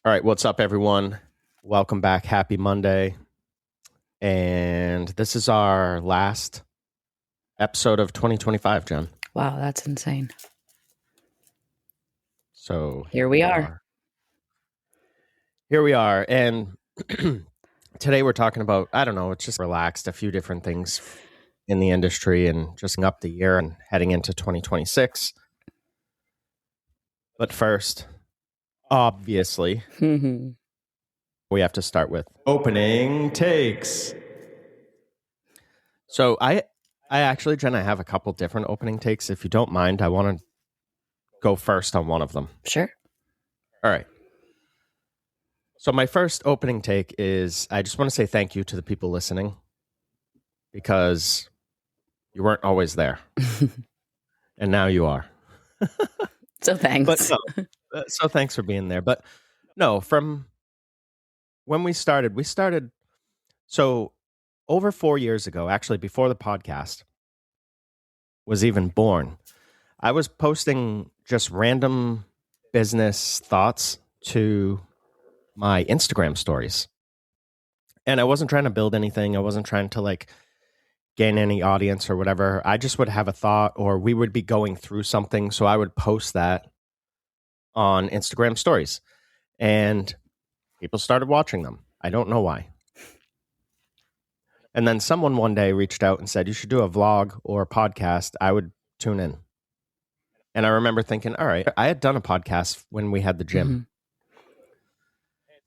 All right, what's up, everyone? Welcome back. Happy Monday. And this is our last episode of 2025, Jen. Wow, that's insane. So Here we are. Here we are. And today we're talking about, I don't know, it's just relaxed, a few different things in the industry and just up the year and heading into 2026. But first, obviously, we have to start with opening takes. So I actually, Jen, I have a couple different opening takes. If you don't mind, I want to go first on one of them. Sure. All right. So my first opening take is I just want to say thank you to the people listening because you weren't always there. And now you are. So thanks. But no, so thanks for being there. But no, from when we started, so over 4 years ago, actually before the podcast was even born, I was posting just random business thoughts to my Instagram stories. And I wasn't trying to build anything. I wasn't trying to gain any audience or whatever. I just would have a thought or we would be going through something. So I would post that on Instagram stories and people started watching them. I don't know why. And then someone one day reached out and said, you should do a vlog or a podcast. I would tune in. And I remember thinking, all right, I had done a podcast when we had the gym. Mm-hmm.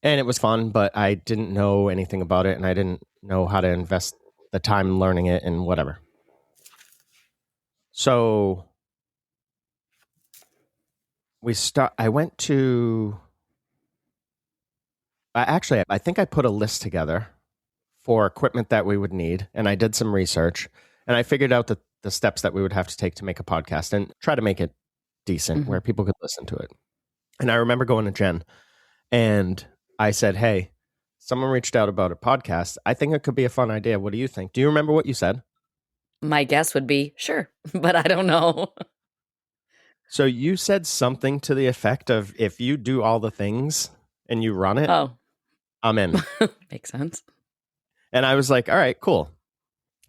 And it was fun, but I didn't know anything about it. And I didn't know how to invest the time learning it and whatever. So I think I put a list together for equipment that we would need. And I did some research and I figured out the steps that we would have to take to make a podcast and try to make it decent where people could listen to it. And I remember going to Jen and I said, hey, someone reached out about a podcast. I think it could be a fun idea. What do you think? Do you remember what you said? My guess would be sure, but I don't know. So you said something to the effect of if you do all the things and you run it, I'm in. Makes sense. And I was like, all right, cool.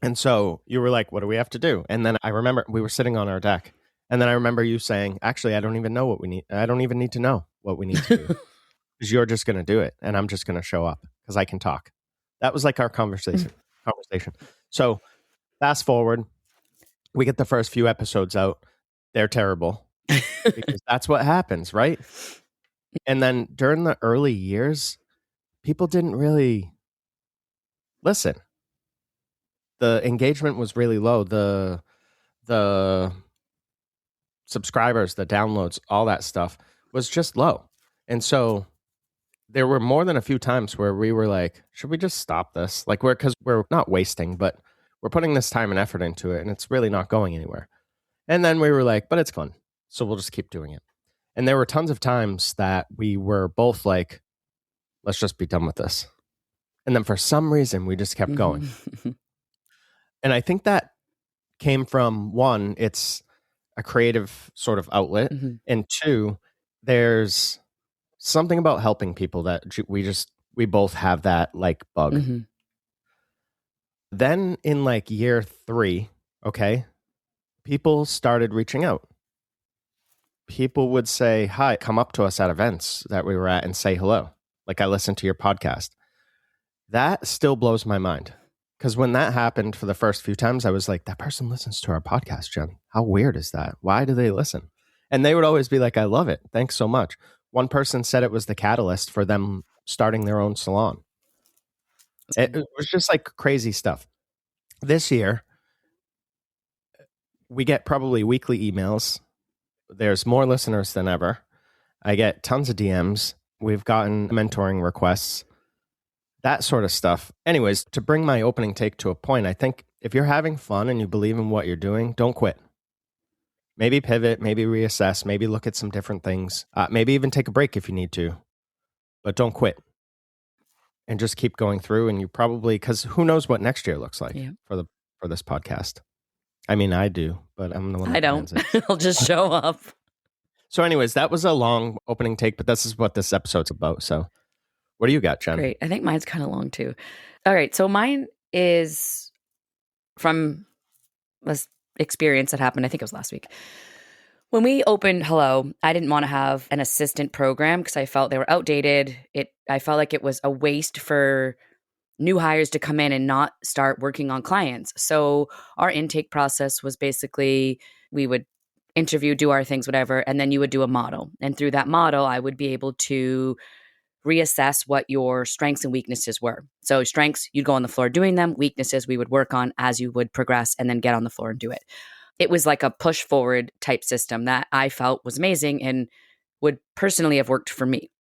And so you were like, what do we have to do? And then I remember we were sitting on our deck. And then I remember you saying, actually, I don't even know what we need. I don't even need to know what we need to do. Because you're just going to do it. And I'm just going to show up because I can talk. That was like our conversation. So fast forward, we get the first few episodes out. They're terrible because that's what happens, right? And then during the early years, people didn't really listen. The engagement was really low. The subscribers, the downloads, all that stuff was just low. And so there were more than a few times where we were like, should we just stop this? Because we're not wasting, but we're putting this time and effort into it and it's really not going anywhere. And then we were like, but it's fun. So we'll just keep doing it. And there were tons of times that we were both like, let's just be done with this. And then for some reason, we just kept going. And I think that came from, one, it's a creative sort of outlet. And two, there's something about helping people that we both have that bug. Then in year 3, okay, people started reaching out. People would say, hi, come up to us at events that we were at and say hello. I listened to your podcast. That still blows my mind. Because when that happened for the first few times, I was like, that person listens to our podcast, Jen. How weird is that? Why do they listen? And they would always be like, I love it. Thanks so much. One person said it was the catalyst for them starting their own salon. It was just crazy stuff. This year, we get probably weekly emails. There's more listeners than ever. I get tons of DMs. We've gotten mentoring requests, that sort of stuff. Anyways, to bring my opening take to a point, I think if you're having fun and you believe in what you're doing, don't quit. Maybe pivot, maybe reassess, maybe look at some different things. Maybe even take a break if you need to. But don't quit. And just keep going through. And you probably, because who knows what next year looks like for this podcast. I mean, I do, but I'm the one that I don't. I'll just show up. So, anyways, that was a long opening take, but this is what this episode's about. So, what do you got, Jen? Great. I think mine's kind of long too. All right. So mine is from this experience that happened. I think it was last week. When we opened Hello, I didn't want to have an assistant program because I felt they were outdated. I felt like it was a waste for new hires to come in and not start working on clients. So our intake process was basically we would interview, do our things, whatever, and then you would do a model. And through that model, I would be able to reassess what your strengths and weaknesses were. So strengths, you'd go on the floor doing them. Weaknesses, we would work on as you would progress and then get on the floor and do it. It was like a push forward type system that I felt was amazing and would personally have worked for me.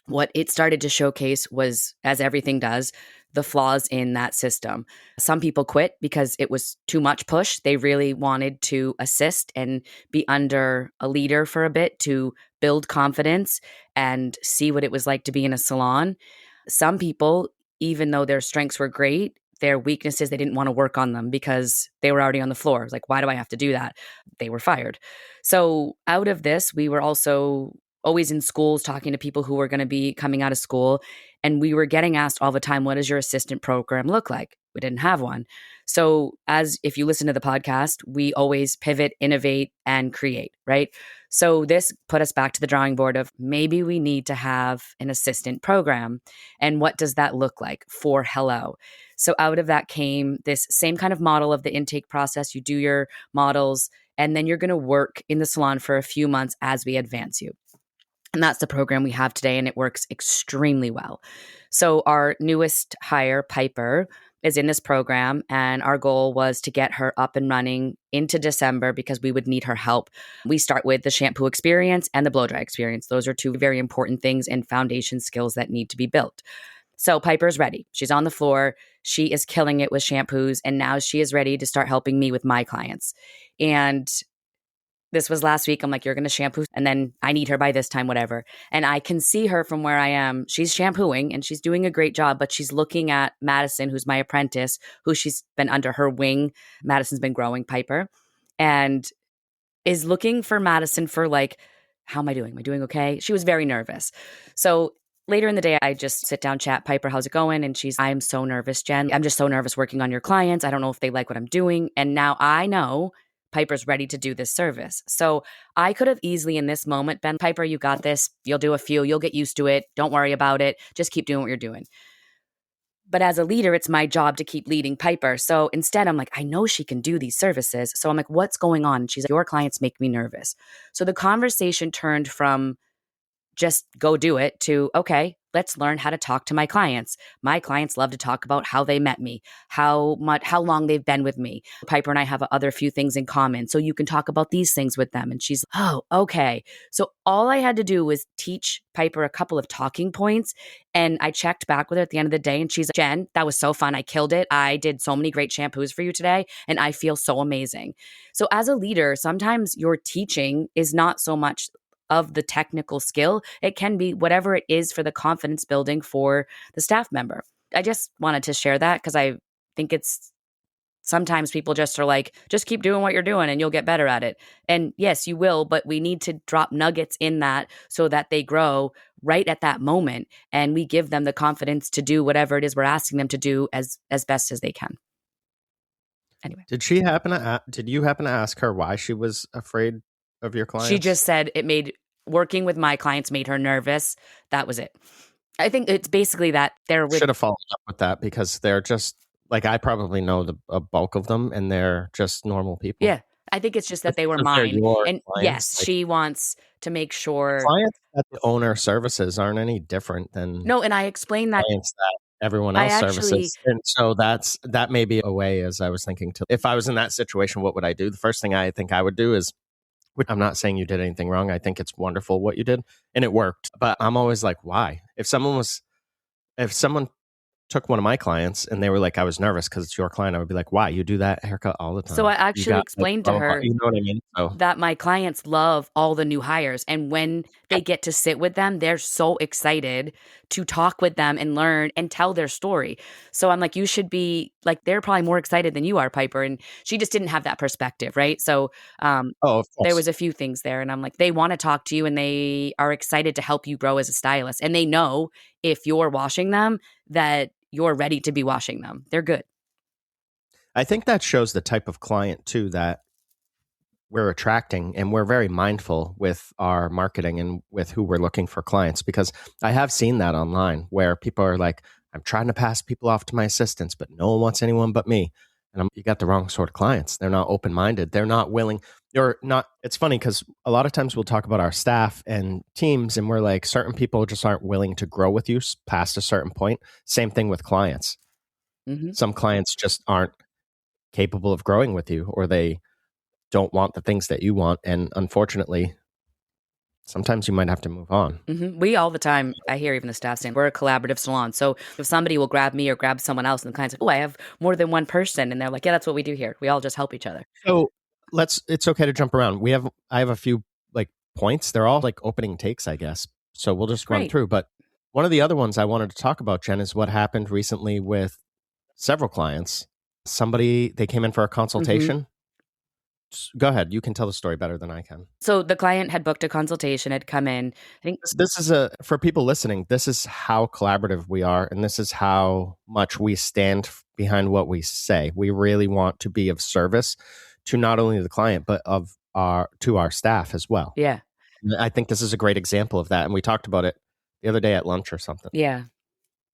What it started to showcase was, as everything does, the flaws in that system. Some people quit because it was too much push. They really wanted to assist and be under a leader for a bit to build confidence and see what it was like to be in a salon. Some people, even though their strengths were great, their weaknesses, they didn't want to work on them because they were already on the floor. It was like, why do I have to do that? They were fired. So out of this, we were also always in schools talking to people who were going to be coming out of school. And we were getting asked all the time, what does your assistant program look like? We didn't have one. So as if you listen to the podcast, we always pivot, innovate, and create, right? So this put us back to the drawing board of maybe we need to have an assistant program. And what does that look like for Hello? So out of that came this same kind of model of the intake process. You do your models, and then you're going to work in the salon for a few months as we advance you. And that's the program we have today, and it works extremely well. So our newest hire, Piper, is in this program, and our goal was to get her up and running into December because we would need her help. We start with the shampoo experience and the blow dry experience. Those are two very important things and foundation skills that need to be built. So Piper's ready. She's on the floor. She is killing it with shampoos, and now she is ready to start helping me with my clients. And this was last week. I'm like, you're going to shampoo, and then I need her by this time, whatever. And I can see her from where I am. She's shampooing and she's doing a great job, but she's looking at Madison, who's my apprentice, who she's been under her wing. Madison's been growing, Piper, and is looking for Madison for like, how am I doing? Am I doing okay? She was very nervous. So later in the day, I just sit down, chat, Piper, how's it going? And I'm so nervous, Jen. I'm just so nervous working on your clients. I don't know if they like what I'm doing. And now I know Piper's ready to do this service. So I could have easily in this moment been, Piper, you got this. You'll do a few. You'll get used to it. Don't worry about it. Just keep doing what you're doing. But as a leader, it's my job to keep leading Piper. So instead, I'm like, I know she can do these services. So I'm like, what's going on? And she's like, your clients make me nervous. So the conversation turned from just go do it to, okay, let's learn how to talk to my clients. My clients love to talk about how they met me, how long they've been with me. Piper and I have other few things in common. So you can talk about these things with them. And she's, oh, okay. So all I had to do was teach Piper a couple of talking points. And I checked back with her at the end of the day. And she's like, Jen, that was so fun. I killed it. I did so many great shampoos for you today. And I feel so amazing. So as a leader, sometimes your teaching is not so much of the technical skill. It can be whatever it is for the confidence building for the staff member. I just wanted to share that because I think it's sometimes people just are like, just keep doing what you're doing and you'll get better at it. And yes, you will, but we need to drop nuggets in that so that they grow right at that moment. And we give them the confidence to do whatever it is we're asking them to do as best as they can. Anyway. Did you happen to ask her why she was afraid of your clients? She just said working with my clients made her nervous. That was it. I think it's basically that should have followed up with that because they're just like, I probably know a bulk of them and they're just normal people. Yeah. I think it's just that they were mine. And yes, she wants to make sure. Clients that the owner services aren't any different than no. And I explained that clients that everyone else services. And so that may be a way, as I was thinking, if I was in that situation, what would I do? The first thing I think I would do is, I'm not saying you did anything wrong. I think it's wonderful what you did and it worked. But I'm always like, why? If someone took one of my clients and they were like, I was nervous because it's your client. I would be like, why? You do that haircut all the time. So I You actually got like, explained to blah, blah, blah. her You know what I mean? So that my clients love all the new hires. And when they get to sit with them, they're so excited to talk with them and learn and tell their story. So I'm like, you should be like, they're probably more excited than you are, Piper. And she just didn't have that perspective. Right. So oh, of there course. was a few things there. And I'm like, they want to talk to you and they are excited to help you grow as a stylist. And they know if you're washing them that you're ready to be washing them. They're good. I think that shows the type of client too that we're attracting, and we're very mindful with our marketing and with who we're looking for clients, because I have seen that online where people are like, I'm trying to pass people off to my assistants, but no one wants anyone but me. And you got the wrong sort of clients. They're not open-minded. They're not willing. You're not. It's funny because a lot of times we'll talk about our staff and teams and we're like, certain people just aren't willing to grow with you past a certain point. Same thing with clients. Mm-hmm. Some clients just aren't capable of growing with you, or they don't want the things that you want. And unfortunately, sometimes you might have to move on. Mm-hmm. We all the time, I hear even the staff saying, we're a collaborative salon. So if somebody will grab me or grab someone else and the client's like, oh, I have more than one person. And they're like, yeah, that's what we do here. We all just help each other. So it's okay to jump around. I have a few like points. They're all like opening takes, I guess. So we'll just run Great. through. But one of the other ones I wanted to talk about, Jen, is what happened recently with several clients. They came in for a consultation. Go ahead. You can tell the story better than I can. So the client had booked a consultation, had come in. I think This is for people listening, this is how collaborative we are, and this is how much we stand behind what we say. We really want to be of service to not only the client, but to our staff as well. yeah. And I think this is a great example of that. And we talked about it the other day at lunch or something. Yeah.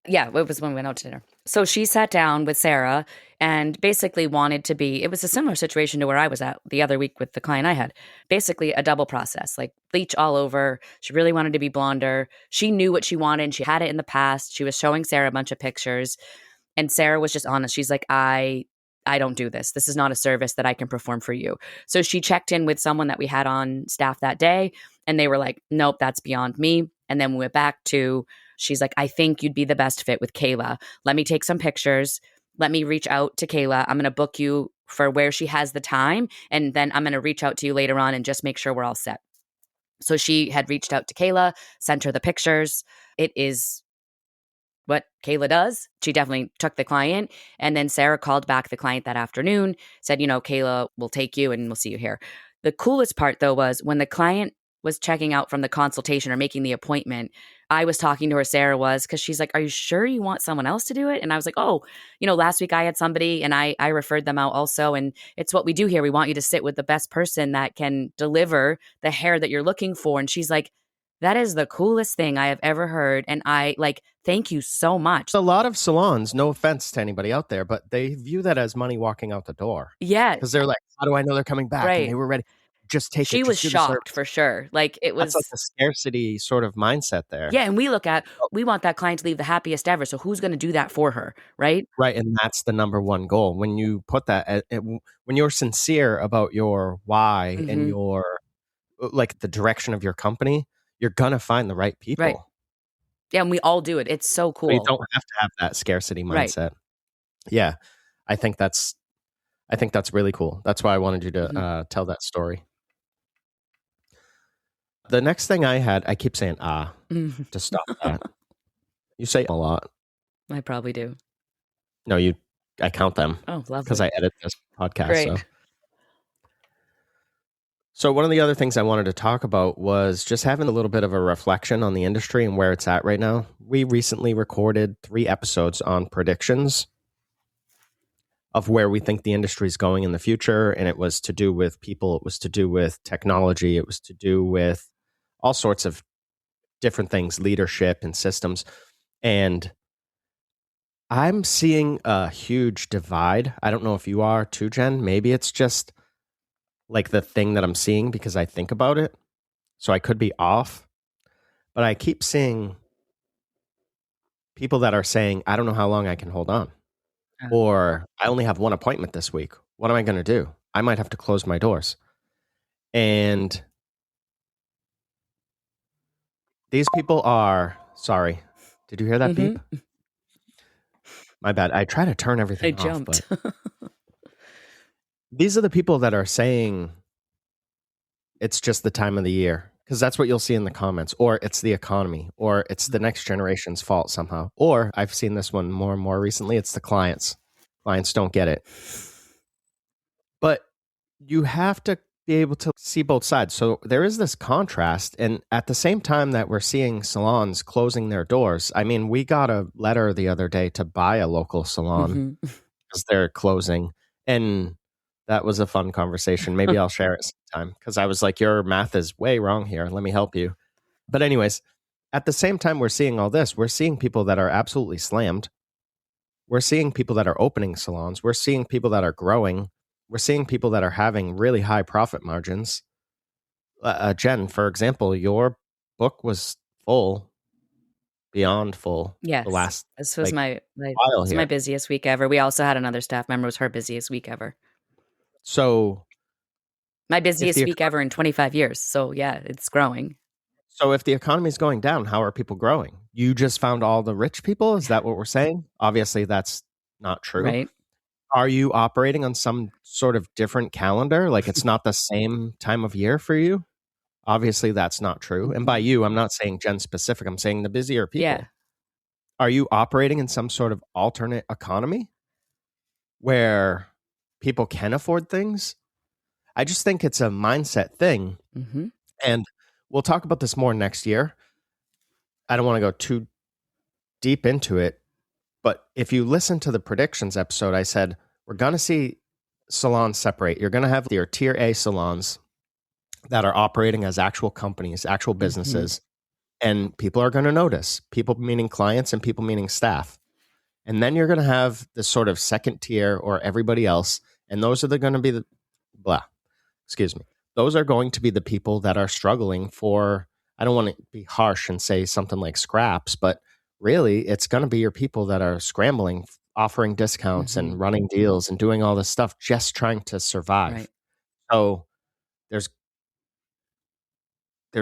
Yeah, it was when we went out to dinner. So she sat down with Sarah and basically wanted to be, it was a similar situation to where I was at the other week with the client I had. Basically a double process, like bleach all over. She really wanted to be blonder. She knew what she wanted and she had it in the past. She was showing Sarah a bunch of pictures and Sarah was just honest. She's like, I don't do this. This is not a service that I can perform for you. So she checked in with someone that we had on staff that day and they were like, nope, that's beyond me. And then we went back to, she's like, I think you'd be the best fit with Kayla. Let me take some pictures. Let me reach out to Kayla. I'm going to book you for where she has the time. And then I'm going to reach out to you later on and just make sure we're all set. So she had reached out to Kayla, sent her the pictures. It is what Kayla does. She definitely took the client. And then Sarah called back the client that afternoon, said, Kayla will take you and we'll see you here. The coolest part, though, was when the client was checking out from the consultation or making the appointment, I was talking to her, Sarah was, because she's like, are you sure you want someone else to do it? And I was like, oh, last week I had somebody and I referred them out also. And it's what we do here. We want you to sit with the best person that can deliver the hair that you're looking for. And she's like, that is the coolest thing I have ever heard. And I thank you so much. A lot of salons, no offense to anybody out there, but they view that as money walking out the door. Yeah. Because they're like, how do I know they're coming back? Right. And they were ready. Just take it. She was shocked for sure. Like it was That's like the scarcity sort of mindset there. Yeah. And we want that client to leave the happiest ever. So who's going to do that for her? Right. Right. And that's the number one goal. When you put that, when you're sincere about your why and your, like the direction of your company, you're going to find the right people. Right. Yeah. And we all do it. It's so cool. But you don't have to have that scarcity mindset. Right. Yeah. I think that's really cool. That's why I wanted you to tell that story. The next thing I keep saying, to stop that. You say a lot. I probably do. No, I count them. Oh, lovely. Because I edit this podcast. Great. So one of the other things I wanted to talk about was just having a little bit of a reflection on the industry and where it's at right now. We recently recorded 3 episodes on predictions of where we think the industry is going in the future. And it was to do with people. It was to do with technology. It was to do with all sorts of different things, leadership and systems. And I'm seeing a huge divide. I don't know if you are too, Jen. Maybe it's just like the thing that I'm seeing because I think about it. So I could be off. But I keep seeing people that are saying, I don't know how long I can hold on. Or I only have one appointment this week. What am I going to do? I might have to close my doors. And these people are, sorry, did you hear that beep? My bad. I try to turn I everything off, jumped. but these are the people that are saying it's just the time of the year, because that's what you'll see in the comments, or it's the economy, or it's the next generation's fault somehow. Or I've seen this one more and more recently, it's the clients. Clients don't get it. But you have to be able to see both sides. So there is this contrast. And at the same time that we're seeing salons closing their doors, I mean, we got a letter the other day to buy a local salon because they're closing. And that was a fun conversation. Maybe I'll share it sometime because I was like, your math is way wrong here. Let me help you. But, anyways, at the same time we're seeing all this, we're seeing people that are absolutely slammed. We're seeing people that are opening salons. We're seeing people that are growing. We're seeing people that are having really high profit margins. Jen, for example, your book was full, beyond full, the Yes. last This was my while my here. busiest week ever. We also had another staff member. It was her busiest week ever. So My if busiest the week ever in 25 years. So yeah, it's growing. if the economy is going down, how are people growing? You just found all the rich people? Is that what we're saying? Obviously, that's not true. Right. Are you operating on some sort of different calendar? Like it's not the same time of year for you? Obviously, that's not true. And by you, I'm not saying Jen specific. I'm saying the busier people. Yeah. Are you operating in some sort of alternate economy where people can afford things? I just think it's a mindset thing. Mm-hmm. And we'll talk about this more next year. I don't want to go too deep into it, but if you listen to the predictions episode, I said we're going to see salons separate. You're going to have your tier A salons that are operating as actual companies, actual businesses, and people are going to notice. People meaning clients and people meaning staff. And then you're going to have this sort of second tier or everybody else, and those are going to be the those are going to be the people that are struggling for, I don't want to be harsh and say something like scraps, but really it's going to be your people that are scrambling, offering discounts and running deals and doing all this stuff, just trying to survive. Right. So there's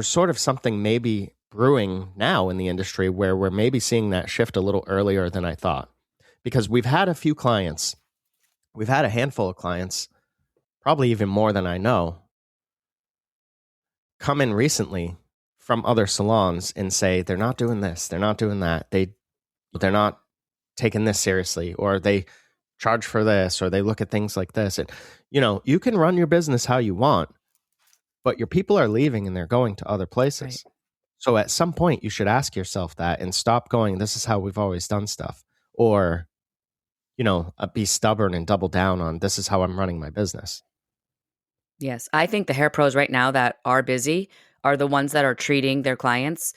sort of something maybe brewing now in the industry where we're maybe seeing that shift a little earlier than I thought. Because we've had a few clients, we've had a handful of clients, probably even more than I know, come in recently from other salons and say they're not doing this, they're not doing that, they're not taking this seriously, or they charge for this, or they look at things like this. And you can run your business how you want, but your people are leaving and they're going to other places. Right. So at some point you should ask yourself that and stop going, this is how we've always done stuff, or be stubborn and double down on this is how I'm running my business. Yes. I think the hair pros right now that are busy are the ones that are treating their clients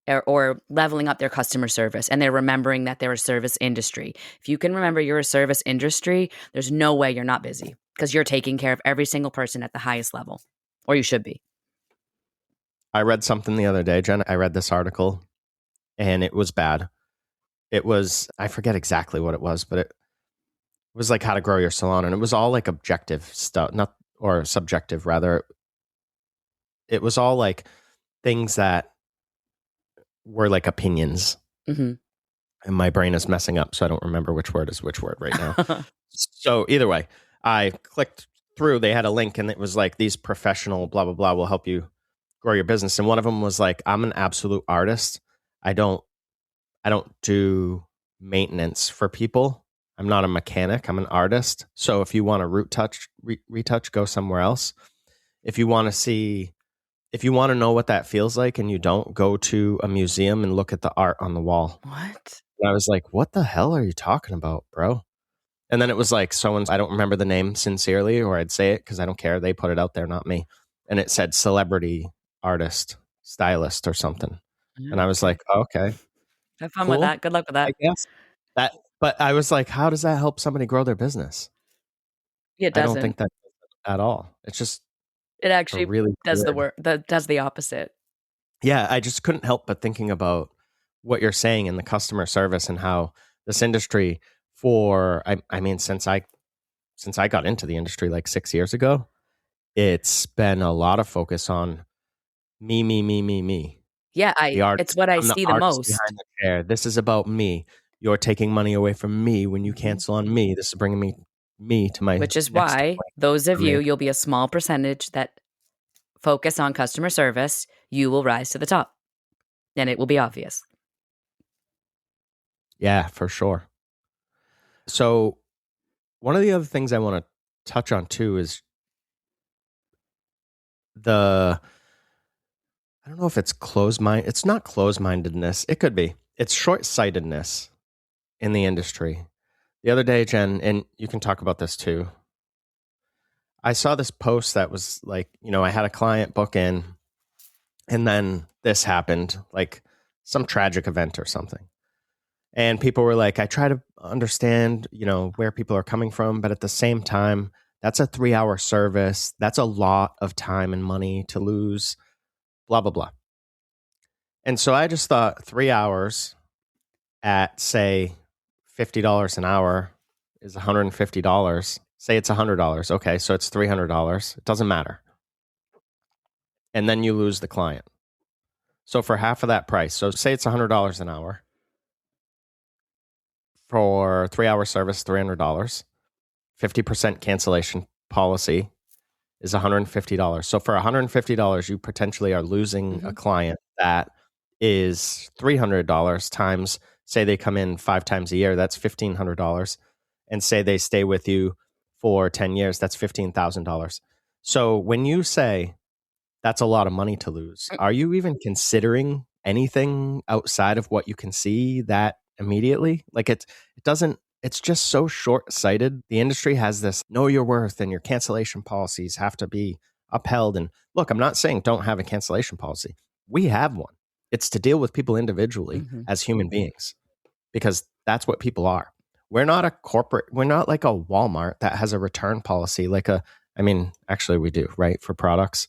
or leveling up their customer service. And they're remembering that they're a service industry. If you can remember you're a service industry, there's no way you're not busy because you're taking care of every single person at the highest level, or you should be. I read something the other day, Jen. I read this article and it was bad. It was, I forget exactly what it was, but it was like how to grow your salon. And it was all like objective stuff, or subjective rather. It was all like things that were like opinions. Mm-hmm. And my brain is messing up, so I don't remember which word is which word right now. So either way, I clicked through. They had a link and it was like, these professional blah, blah, blah will help you grow your business. And one of them was like, I'm an absolute artist. I don't do maintenance for people. I'm not a mechanic. I'm an artist. So if you want to retouch, go somewhere else. If you want to know what that feels like and you don't, go to a museum and look at the art on the wall. What? And I was like, what the hell are you talking about, bro? And then it was like I don't remember the name sincerely, or I'd say it because I don't care. They put it out there, not me. And it said celebrity artist, stylist or something. And I was like, oh, okay. Have fun Cool. with that. Good luck with that. I guess. But I was like, how does that help somebody grow their business? It I doesn't. don't think that at all. It's just It actually really does the weird. work. That does the opposite. Yeah, I just couldn't help but thinking about what you're saying in the customer service and how this industry I mean, since I got into the industry like 6 years ago, it's been a lot of focus on me. Yeah, The artist. it's what I I'm the see the artist most. behind the chair. This is about me. You're taking money away from me when you cancel on me. This is bringing me to my Which is next why point those of I'm you, making. you'll be a small percentage that focus on customer service. You will rise to the top and it will be obvious. Yeah, for sure. So one of the other things I want to touch on too is I don't know if it's it's not closed-mindedness. It could be. It's short-sightedness in the industry. The other day, Jen, and you can talk about this too. I saw this post that was like, I had a client book in, and then this happened, like some tragic event or something. And people were like, I try to understand, where people are coming from, but at the same time, that's a 3-hour service. That's a lot of time and money to lose, blah, blah, blah. And so I just thought 3 hours at, say, $50 an hour is $150. Say it's $100. Okay, so it's $300. It doesn't matter. And then you lose the client. So for half of that price, so say it's $100 an hour. For 3-hour service, $300. 50% cancellation policy is $150. So for $150, you potentially are losing a client that is $300 times, say they come in 5 times a year, that's $1,500. And say they stay with you for 10 years, that's $15,000. So when you say that's a lot of money to lose, are you even considering anything outside of what you can see that immediately? Like it doesn't, it's just so short-sighted. The industry has this know your worth and your cancellation policies have to be upheld. And look, I'm not saying don't have a cancellation policy. We have one. It's to deal with people individually as human beings, because that's what people are. We're not a corporate, we're not like a Walmart that has a return policy, actually we do, right? For products.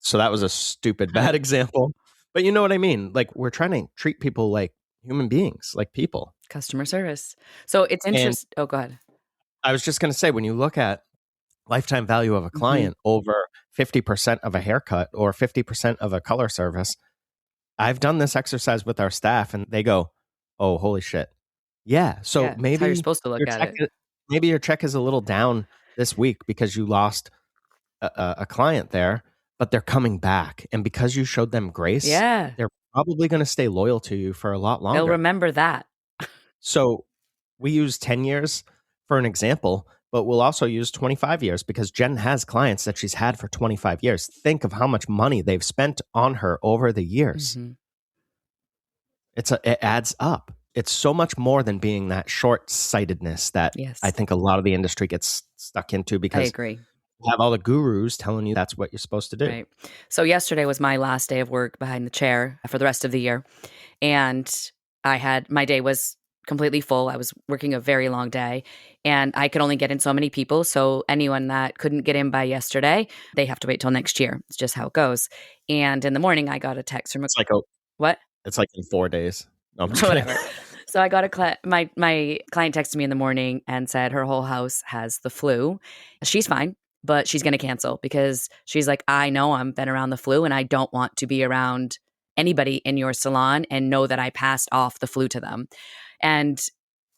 So that was a stupid, bad example. But you know what I mean? Like we're trying to treat people like human beings, like people. Customer service. So it's And interesting. Oh, go ahead. I was just going to say, when you look at lifetime value of a client over 50% of a haircut or 50% of a color service, I've done this exercise with our staff and they go, oh, holy shit. Yeah. So Yeah, that's how you're supposed to look at it. Maybe your check is a little down this week because you lost a client there, but they're coming back. And because you showed them grace, they're probably going to stay loyal to you for a lot longer. They'll remember that. So we use 10 years for an example, but we'll also use 25 years because Jen has clients that she's had for 25 years. Think of how much money they've spent on her over the years. It adds up. It's so much more than being that short-sightedness that I think a lot of the industry gets stuck into, because I agree. You have all the gurus telling you that's what you're supposed to do. Right. So yesterday was my last day of work behind the chair for the rest of the year. And my day was completely full. I was working a very long day and I could only get in so many people. So anyone that couldn't get in by yesterday, they have to wait till next year. It's just how it goes. And in the morning, I got a text from what? It's like in 4 days. No, I'm just kidding. Whatever. So I got my client texted me in the morning and said her whole house has the flu. She's fine, but she's going to cancel because she's like, I know I've been around the flu and I don't want to be around anybody in your salon and know that I passed off the flu to them. And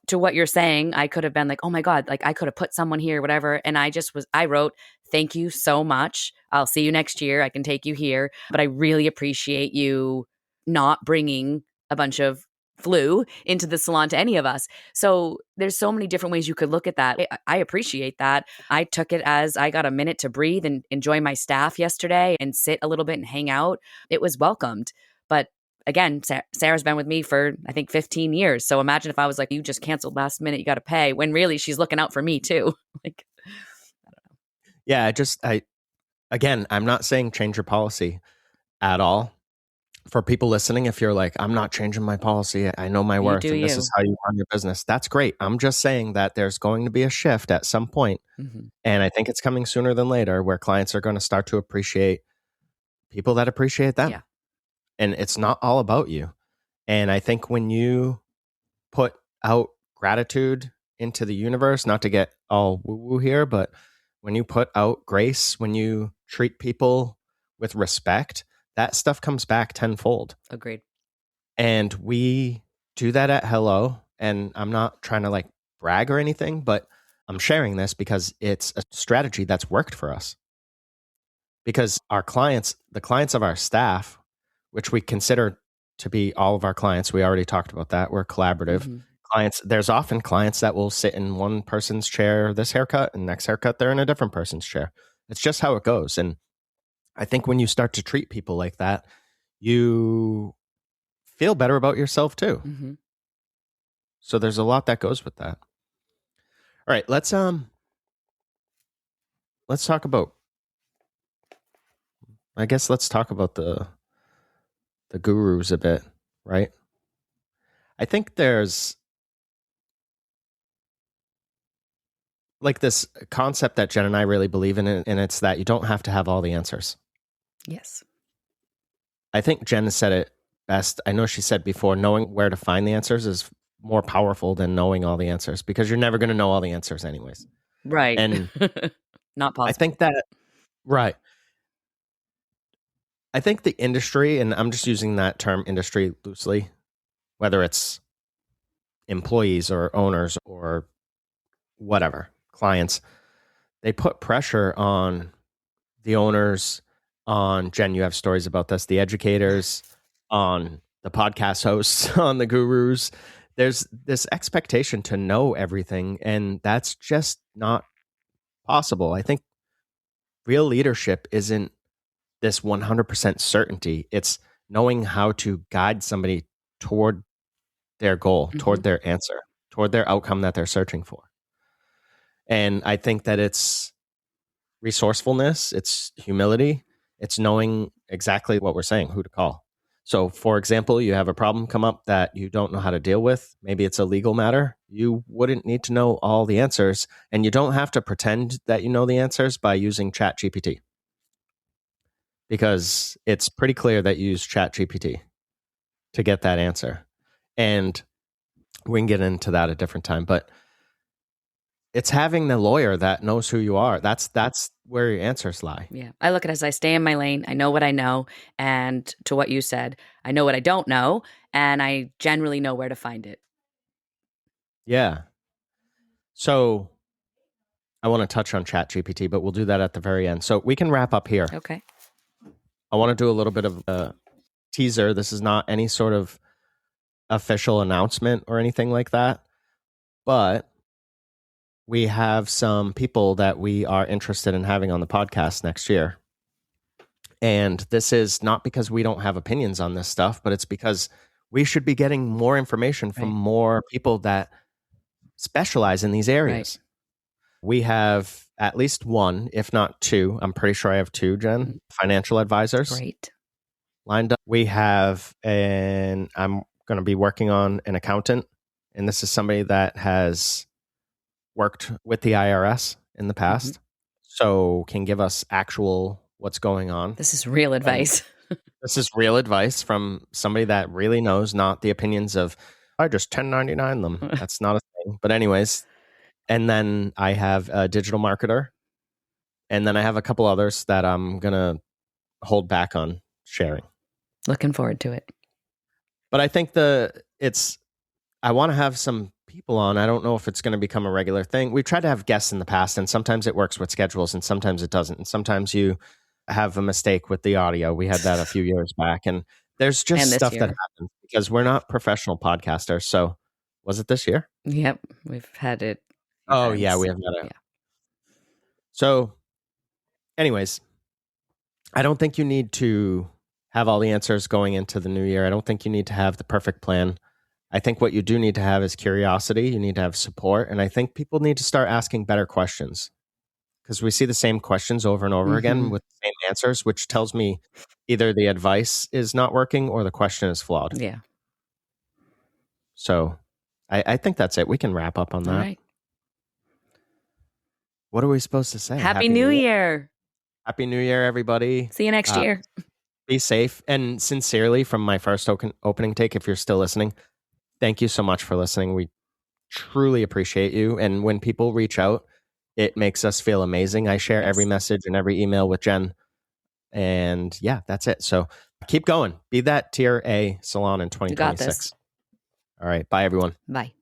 to what you're saying, I could have been like, oh my God, like I could have put someone here, whatever. And I wrote, thank you so much. I'll see you next year. I can take you here. But I really appreciate you not bringing a bunch of flu into the salon to any of us. So there's so many different ways you could look at that. I appreciate that. I took it as I got a minute to breathe and enjoy my staff yesterday and sit a little bit and hang out. It was welcomed. But again, Sarah's been with me for, I think, 15 years. So imagine if I was like, you just canceled last minute, you got to pay, when really she's looking out for me too. Like, I don't know. Yeah, again, I'm not saying change your policy at all. For people listening, if you're like, I'm not changing my policy, I know my worth, and this is how you run your business, that's great. I'm just saying that there's going to be a shift at some point, and I think it's coming sooner than later, where clients are going to start to appreciate people that appreciate them. Yeah. And it's not all about you. And I think when you put out gratitude into the universe, not to get all woo-woo here, but when you put out grace, when you treat people with respect, that stuff comes back tenfold. Agreed. And we do that at Hello. And I'm not trying to like brag or anything, but I'm sharing this because it's a strategy that's worked for us. Because our clients, the clients of our staff, which we consider to be all of our clients, we already talked about that. We're collaborative. Clients, there's often clients that will sit in one person's chair this haircut, and next haircut they're in a different person's chair. It's just how it goes. And I think when you start to treat people like that, you feel better about yourself too. So there's a lot that goes with that. All right, let's talk about, I guess let's talk about the gurus a bit, right? I think there's like this concept that Jen and I really believe in, and it's that you don't have to have all the answers. Yes. I think Jen said it best. I know she said before, knowing where to find the answers is more powerful than knowing all the answers, because you're never going to know all the answers anyways. Right. And not possible. I think that, right. I think the industry, and I'm just using that term industry loosely, whether it's employees or owners or whatever, clients, they put pressure on the owners, on Jen, you have stories about this, the educators, on the podcast hosts, on the gurus. There's this expectation to know everything, and that's just not possible. I think real leadership isn't this 100% certainty. It's knowing how to guide somebody toward their goal, toward their answer, toward their outcome that they're searching for. And I think that it's resourcefulness, it's humility, it's knowing exactly what we're saying, who to call. So, for example, you have a problem come up that you don't know how to deal with. Maybe it's a legal matter. You wouldn't need to know all the answers, and you don't have to pretend that you know the answers by using ChatGPT, because it's pretty clear that you use ChatGPT to get that answer. And we can get into that at a different time, but it's having the lawyer that knows who you are. That's where your answers lie. Yeah. I look at it as I stay in my lane. I know what I know. And to what you said, I know what I don't know. And I generally know where to find it. Yeah. So I want to touch on ChatGPT, but we'll do that at the very end. So we can wrap up here. Okay. I want to do a little bit of a teaser. This is not any sort of official announcement or anything like that, but we have some people that we are interested in having on the podcast next year. And this is not because we don't have opinions on this stuff, but it's because we should be getting more information from more people that specialize in these areas. We have at least one, if not two. I'm pretty sure I have two, Jen, financial advisors. Great. Lined up. We have I'm going to be working on an accountant. And this is somebody that has worked with the IRS in the past, so can give us actual what's going on. This is real advice. This is real advice from somebody that really knows, not the opinions of, I just 1099 them. That's not a thing. But anyways, and then I have a digital marketer, and then I have a couple others that I'm going to hold back on sharing. Looking forward to it. But I think I want to have some people on. I don't know if it's going to become a regular thing. We've tried to have guests in the past, and sometimes it works with schedules and sometimes it doesn't. And sometimes you have a mistake with the audio. We had that a few years back, and there's just stuff that happens because we're not professional podcasters. So was it this year? Yep. We've had it. Oh, yeah, we have had it. Yeah. So anyways, I don't think you need to have all the answers going into the new year. I don't think you need to have the perfect plan. I think what you do need to have is curiosity. You need to have support. And I think people need to start asking better questions, because we see the same questions over and over again with the same answers, which tells me either the advice is not working or the question is flawed. Yeah. So I think that's it. We can wrap up on that. All right. What are we supposed to say? Happy New Year. Happy New Year, everybody. See you next year. Be safe. And sincerely, from my first opening take, if you're still listening, thank you so much for listening. We truly appreciate you. And when people reach out, it makes us feel amazing. I share every message and every email with Jen. And yeah, that's it. So keep going. Be that tier A salon in 2026. All right. Bye, everyone. Bye.